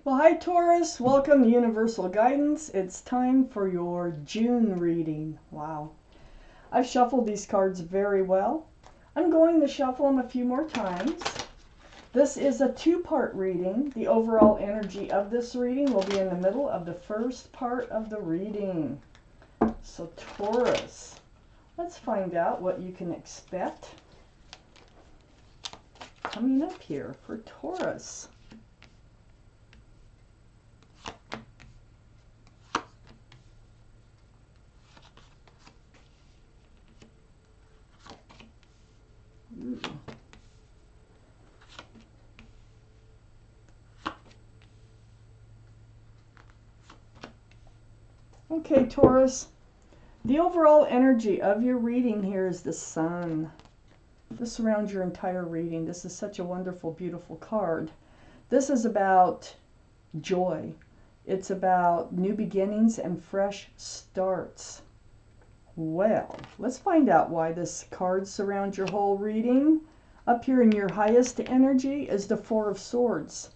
Well, hi Taurus, welcome to Universal Guidance. It's time for your June reading. Wow. I've shuffled these cards very well. I'm going to shuffle them a few more times. This is a two-part reading. The overall energy of this reading will be in the middle of the first part of the reading. So Taurus, let's find out what you can expect coming up here for Taurus. Ooh. Okay, Taurus, the overall energy of your reading here is the sun. This surrounds your entire reading. This is such a wonderful, beautiful card. This is about joy. It's about new beginnings and fresh starts. Well, let's find out why this card surrounds your whole reading. Up here in your highest energy is the Four of Swords.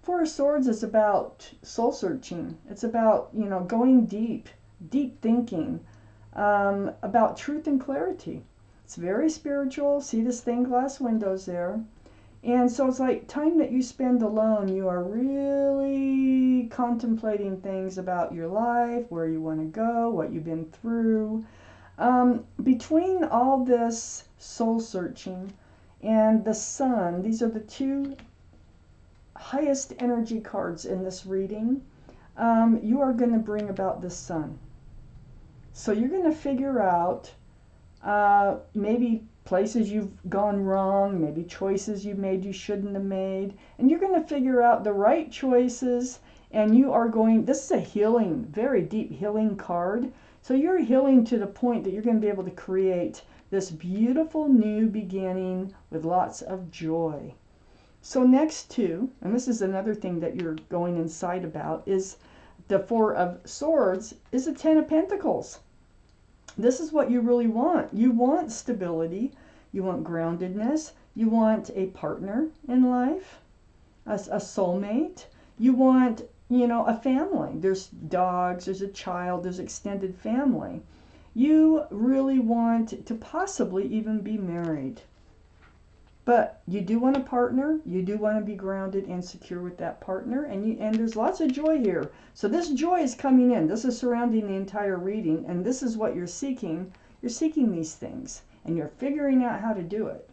Four of Swords is about soul searching. It's about, going deep, deep thinking, about truth and clarity. It's very spiritual. See the stained glass windows there. And so it's like time that you spend alone, you are really contemplating things about your life, where you want to go, what you've been through. Between all this soul searching and the sun, these are the two highest energy cards in this reading. You are going to bring about the sun. So you're going to figure out maybe places you've gone wrong, maybe choices you made you shouldn't have made, and you're going to figure out the right choices, and you are going, this is a healing, very deep healing card, so you're healing to the point that you're going to be able to create this beautiful new beginning with lots of joy. So next to, and this is another thing that you're going inside about, is the Four of Swords is the Ten of Pentacles. This is what you really want. You want stability. You want groundedness. You want a partner in life, a soulmate. You want, a family. There's dogs, there's a child, there's extended family. You really want to possibly even be married. But you do want a partner. You do want to be grounded and secure with that partner. And there's lots of joy here. So this joy is coming in. This is surrounding the entire reading. And this is what you're seeking. You're seeking these things. And you're figuring out how to do it.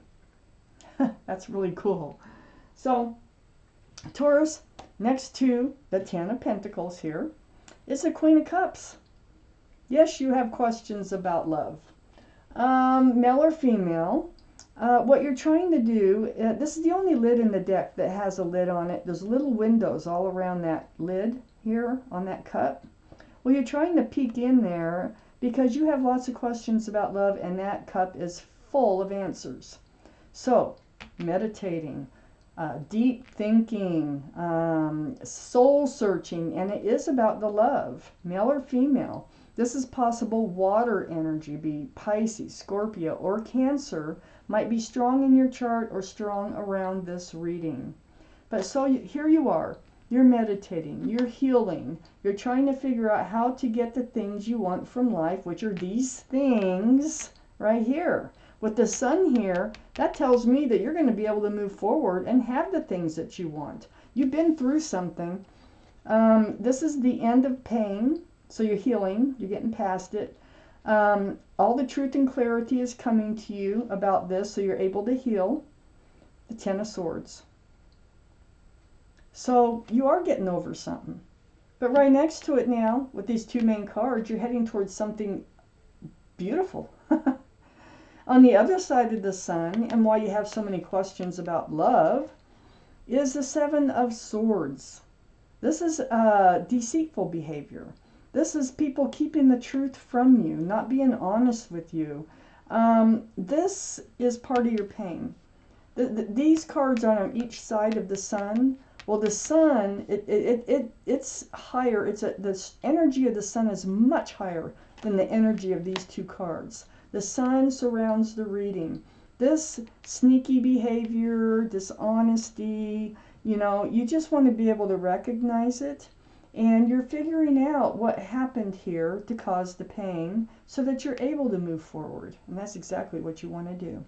That's really cool. So Taurus, next to the Ten of Pentacles here, is the Queen of Cups. Yes, you have questions about love. Male or female. What you're trying to do, this is the only lid in the deck that has a lid on it. There's little windows all around that lid here on that cup. Well, you're trying to peek in there because you have lots of questions about love, and that cup is full of answers. So, meditating, deep thinking, soul searching, and it is about the love, male or female. This is possible water energy, be Pisces, Scorpio, or Cancer, might be strong in your chart or strong around this reading. But so here you are, you're meditating, you're healing, you're trying to figure out how to get the things you want from life, which are these things right here. With the sun here, that tells me that you're going to be able to move forward and have the things that you want. You've been through something. This is the end of pain, so you're healing, you're getting past it. All the truth and clarity is coming to you about this, so you're able to heal. The Ten of Swords. So you are getting over something. But right next to it now, with these two main cards, you're heading towards something beautiful. On the other side of the sun, and why you have so many questions about love, is the Seven of Swords. This is deceitful behavior. This is people keeping the truth from you, not being honest with you. This is part of your pain. These cards are on each side of the sun. Well, the sun, it's higher. The energy of the sun is much higher than the energy of these two cards. The sun surrounds the reading. This sneaky behavior, dishonesty, You know, you just want to be able to recognize it. And you're figuring out what happened here to cause the pain so that you're able to move forward. And that's exactly what you want to do.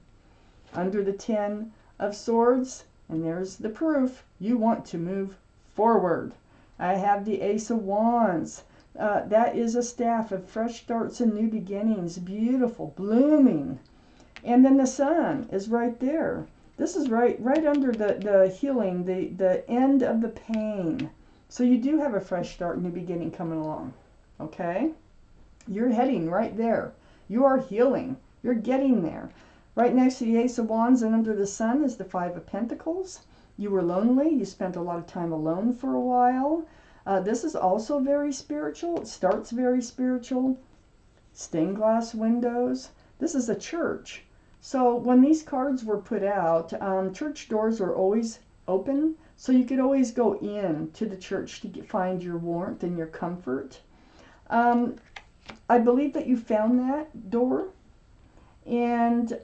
Under the 10 of Swords, and there's the proof, you want to move forward. I have the Ace of Wands. That is a staff of fresh starts and new beginnings, beautiful, blooming. And then the Sun is right there. This is right under the healing, the end of the pain. So you do have a fresh start, new beginning coming along. Okay? You're heading right there. You are healing. You're getting there. Right next to the Ace of Wands and under the Sun is the Five of Pentacles. You were lonely. You spent a lot of time alone for a while. This is also very spiritual. It starts very spiritual. Stained glass windows. This is a church. So when these cards were put out, church doors were always open. So you could always go in to the church to find your warmth and your comfort. I believe that you found that door. And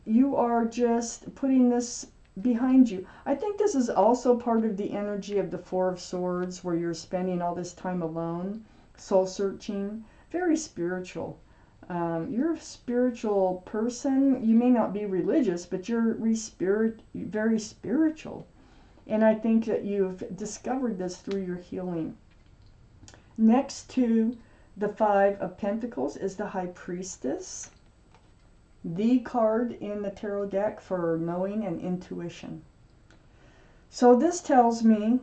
you are just putting this behind you. I think this is also part of the energy of the Four of Swords, where you're spending all this time alone, soul searching, very spiritual. You're a spiritual person. You may not be religious, but you're very spiritual. And I think that you've discovered this through your healing. Next to the Five of Pentacles is the High Priestess. The card in the tarot deck for knowing and intuition. So this tells me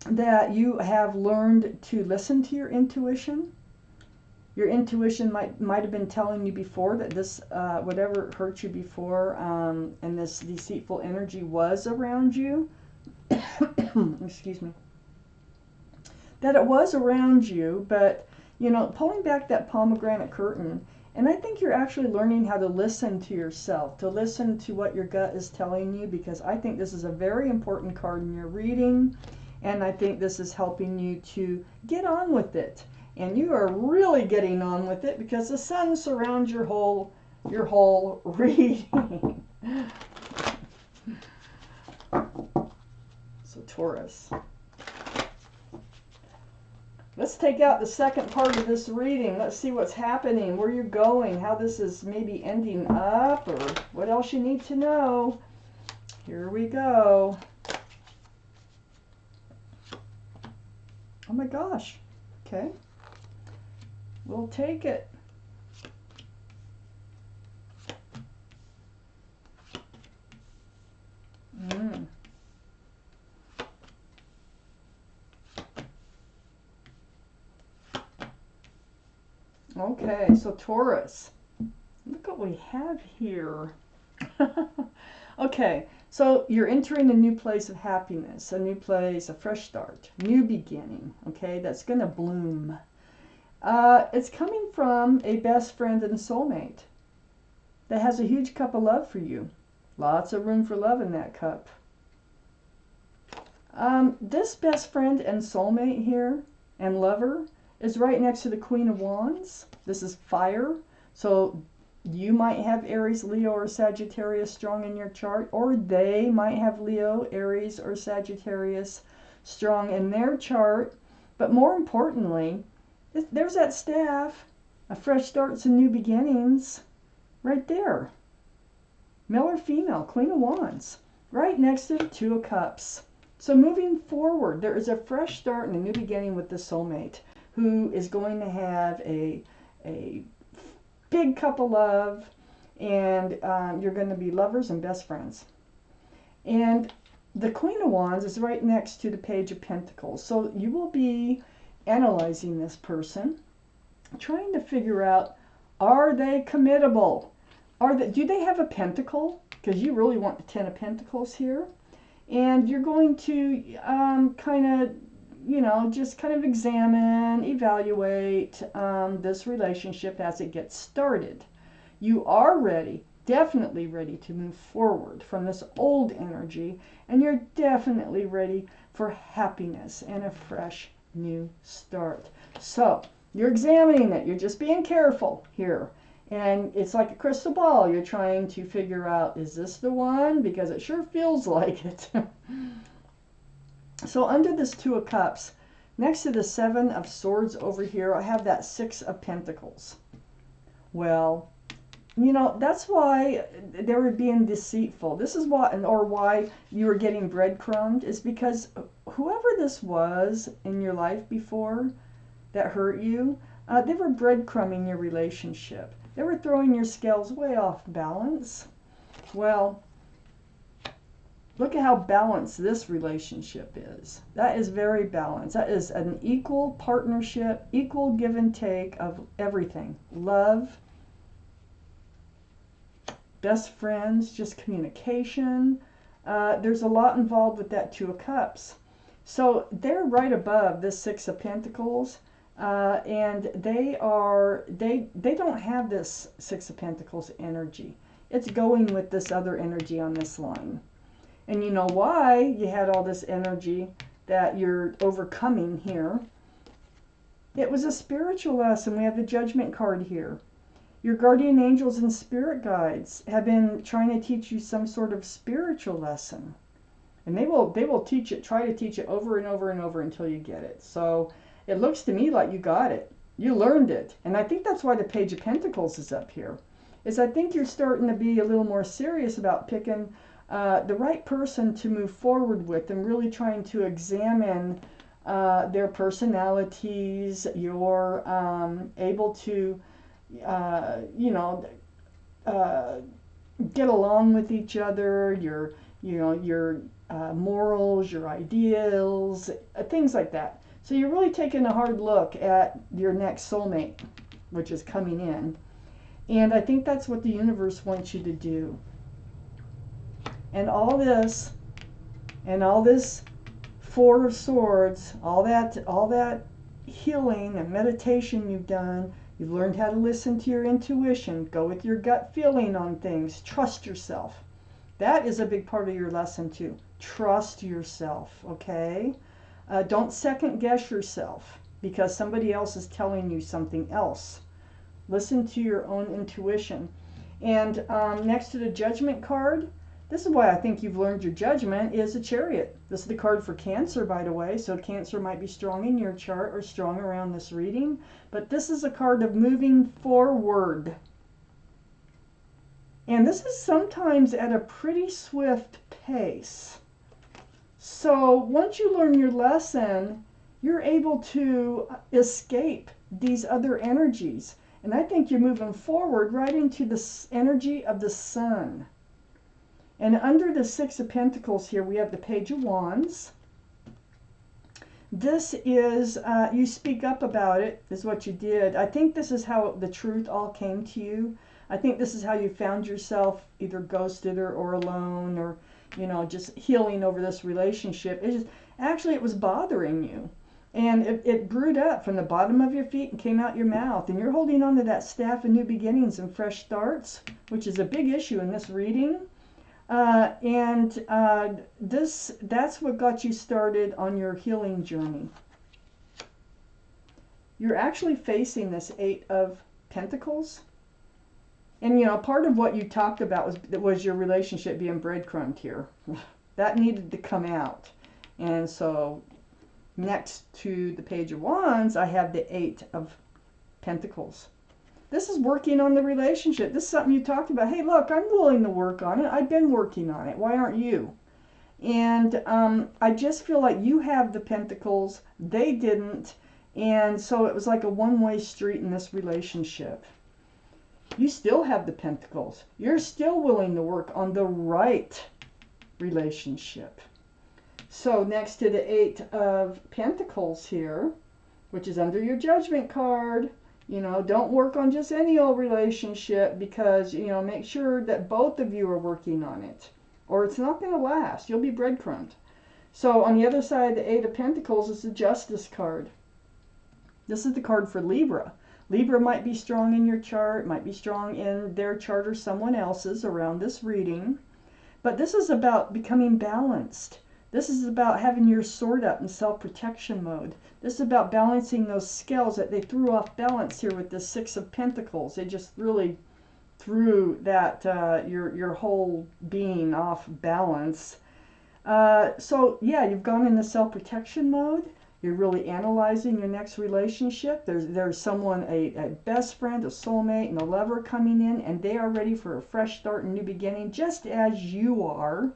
that you have learned to listen to your intuition. Your intuition might have been telling you before that this, whatever hurt you before, and this deceitful energy was around you. Excuse me. That it was around you, but, you know, pulling back that pomegranate curtain. And I think you're actually learning how to listen to yourself, to listen to what your gut is telling you, because I think this is a very important card in your reading, and I think this is helping you to get on with it. And you are really getting on with it because the Sun surrounds your whole reading. So Taurus. Let's take out the second part of this reading. Let's see what's happening, where you're going, how this is maybe ending up, or what else you need to know. Here we go. Oh my gosh. Okay. We'll take it. Okay, so Taurus, look what we have here. Okay, so you're entering a new place of happiness, a new place, a fresh start, new beginning, okay, that's going to bloom. It's coming from a best friend and soulmate that has a huge cup of love for you. Lots of room for love in that cup. This best friend and soulmate here, and lover, is right next to the Queen of Wands. This is fire, so you might have Aries, Leo, or Sagittarius strong in your chart, or they might have Leo, Aries, or Sagittarius strong in their chart. But more importantly, there's that staff, a fresh starts and new beginnings, right there. Male or female, Queen of Wands, right next to the Two of Cups. So moving forward, there is a fresh start and a new beginning with the soulmate, who is going to have a big cup of love, and you're going to be lovers and best friends. And the Queen of Wands is right next to the Page of Pentacles. So you will be analyzing this person, trying to figure out, are they committable? Do they have a pentacle? Because you really want the Ten of Pentacles here. And you're going to kind of, you know, just kind of examine, evaluate this relationship as it gets started. You are ready, definitely ready to move forward from this old energy, and you're definitely ready for happiness and a fresh new start. So you're examining it. You're just being careful here. And it's like a crystal ball. You're trying to figure out, is this the one? Because it sure feels like it. So under this Two of Cups, next to the Seven of Swords over here, I have that Six of Pentacles. Well, you know, that's why they were being deceitful. This is why, or why you were getting breadcrumbed, is because whoever this was in your life before that hurt you, they were breadcrumbing your relationship. They were throwing your scales way off balance. Well, look at how balanced this relationship is. That is very balanced. That is an equal partnership, equal give and take of everything. Love, best friends, just communication. There's a lot involved with that Two of Cups. So they're right above this Six of Pentacles. And they don't have this Six of Pentacles energy. It's going with this other energy on this line. And you know why you had all this energy that you're overcoming here. It was a spiritual lesson. We have the Judgment card here. Your guardian angels and spirit guides have been trying to teach you some sort of spiritual lesson. And they will teach it, try to teach it over and over and over until you get it. So it looks to me like you got it. You learned it. And I think that's why the Page of Pentacles is up here. Is I think you're starting to be a little more serious about picking the right person to move forward with and really trying to examine their personalities. You're able to, you know, get along with each other. Your morals, your ideals, things like that. So you're really taking a hard look at your next soulmate, which is coming in. And I think that's what the universe wants you to do. And all this Four of Swords, all that healing and meditation you've done, you've learned how to listen to your intuition, go with your gut feeling on things, trust yourself. That is a big part of your lesson too. Trust yourself, okay? Don't second guess yourself because somebody else is telling you something else. Listen to your own intuition. And next to the Judgment card, this is why I think you've learned your judgment, is a Chariot. This is the card for Cancer, by the way, so Cancer might be strong in your chart or strong around this reading. But this is a card of moving forward. And this is sometimes at a pretty swift pace. So once you learn your lesson, you're able to escape these other energies. And I think you're moving forward right into the energy of the Sun. And under the Six of Pentacles here, we have the Page of Wands. This is, you speak up about it, is what you did. I think this is how the truth all came to you. I think this is how you found yourself either ghosted or alone or, you know, just healing over this relationship. Actually, it was bothering you. And it brewed up from the bottom of your feet and came out your mouth. And you're holding on to that staff of new beginnings and fresh starts, which is a big issue in this reading. That's what got you started on your healing journey. You're actually facing this Eight of Pentacles. And, you know, part of what you talked about was your relationship being breadcrumbed here. That needed to come out. And so next to the Page of Wands, I have the Eight of Pentacles. This is working on the relationship. This is something you talked about. Hey, look, I'm willing to work on it. I've been working on it. Why aren't you? And I just feel like you have the Pentacles. They didn't. And so it was like a one-way street in this relationship. You still have the Pentacles. You're still willing to work on the right relationship. So next to the Eight of Pentacles here, which is under your Judgment card, you know, don't work on just any old relationship because, you know, make sure that both of you are working on it or it's not going to last. You'll be breadcrumbed. So on the other side of the Eight of Pentacles is the Justice card. This is the card for Libra. Libra might be strong in your chart, might be strong in their chart or someone else's around this reading. But this is about becoming balanced. This is about having your sword up in self-protection mode. This is about balancing those scales that they threw off balance here with the Six of Pentacles. They just really threw that your whole being off balance. So yeah, you've gone into self-protection mode. You're really analyzing your next relationship. There's someone, a best friend, a soulmate, and a lover coming in, and they are ready for a fresh start and new beginning, just as you are.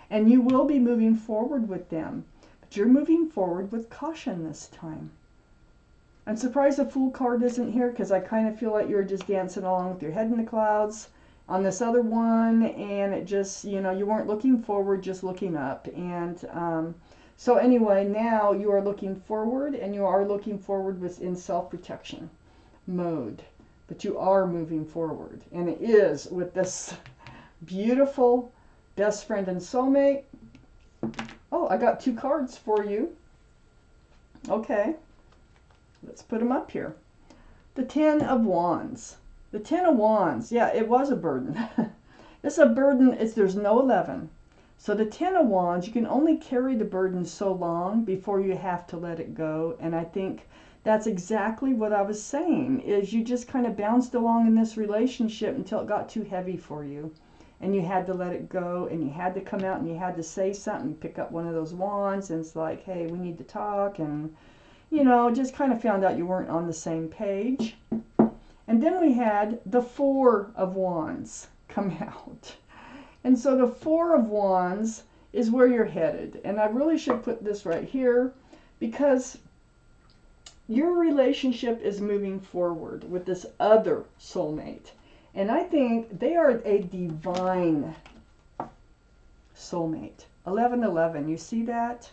And you will be moving forward with them. But you're moving forward with caution this time. I'm surprised the Fool card isn't here, because I kind of feel like you're just dancing along with your head in the clouds on this other one, and it just, you know, you weren't looking forward, just looking up. And so anyway, now you are looking forward, and you are looking forward within self-protection mode. But you are moving forward, and it is with this beautiful best friend and soulmate. Oh, I got 2 cards for you. Okay, let's put them up here. The Ten of Wands. The Ten of Wands, yeah, it was a burden. It's a burden, there's no 11. So the Ten of Wands, you can only carry the burden so long before you have to let it go. And I think that's exactly what I was saying, is you just kind of bounced along in this relationship until it got too heavy for you. And you had to let it go, and you had to come out, and you had to say something, pick up one of those wands, and it's like, hey, we need to talk, and, you know, just kind of found out you weren't on the same page. And then we had the Four of Wands come out. And so the Four of Wands is where you're headed. And I really should put this right here, because your relationship is moving forward with this other soulmate. And I think they are a divine soulmate. 1111, you see that?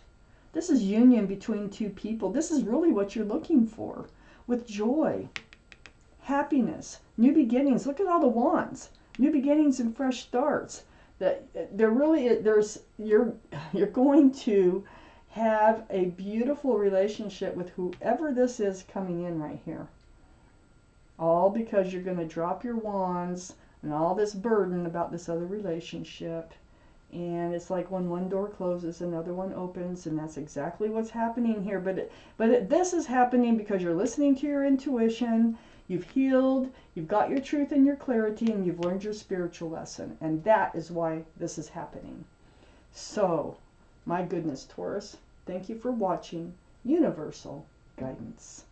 This is union between 2 people. This is really what you're looking for, with joy, happiness, new beginnings. Look at all the wands. New beginnings and fresh starts. That there really, you're going to have a beautiful relationship with whoever this is coming in right here. All because you're going to drop your wands and all this burden about this other relationship. And it's like when one door closes, another one opens, and that's exactly what's happening here. But this is happening because you're listening to your intuition, you've healed, you've got your truth and your clarity, and you've learned your spiritual lesson. And that is why this is happening. So, my goodness, Taurus, thank you for watching Universal Guidance.